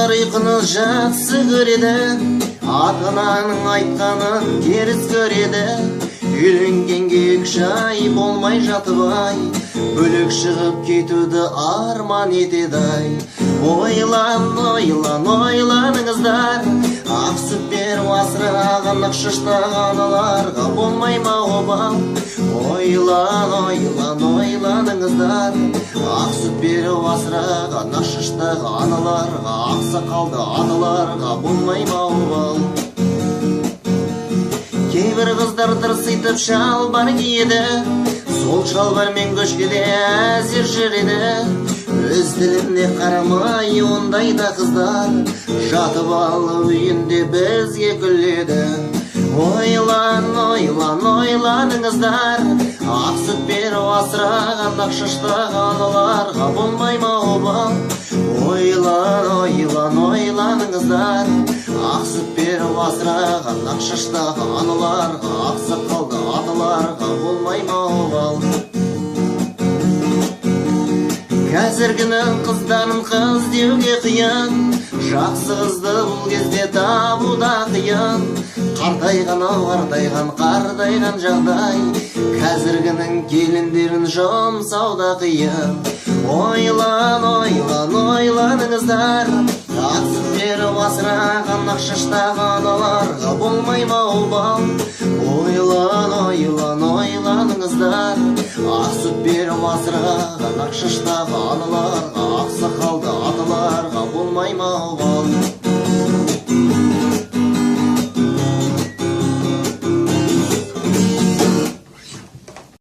Балдар ұйқыны жақсы көреді, ата-ананың айтқанын теріс көреді. Үйленгенге 2 ай болмай жатып-ай, бөлек шығып кетуді арман етеді-ай. Ойланыңыздар, ақ сүт беріп асыраған ақ шаштағы аналарға болмай ма обал? Ойланыңыздар, ақ сүт беріп асыраған ақ шаштағы аналарға, ақсақалды аталарға болмай ма обал? Кейбір қыздар тырситып шалбар киеді, сол шалбармен көшкеде әзер жүреді. Өз тіліне қарамай ондайда қыздар жатып алып үйінде бізге күледі. Ойланыңыздар, ақ сүт беріп асыраған ақ шаштағы аналарға болмай ма обал? Ойланыңыздар, ақ сүт беріп асыраған ақ шаштағы аналарға, ақсақалды аталарға болмай ма обал? Қазіргінің қыздарын қыз деуге қиын, жақсы қызды бұл кезде табуда қиын. Қартайған жағдай, қазіргінің келіндерін жұмсауда қиын. Ойланыңыздар, ақ сүт беріп асыраған ақ шаштағы аналарға болмай ма обал? Ойланыңыздар, ақ сүт беріп асыраған ақ шаштағы аналарға, ақсақалды аталарға болмай ма обал?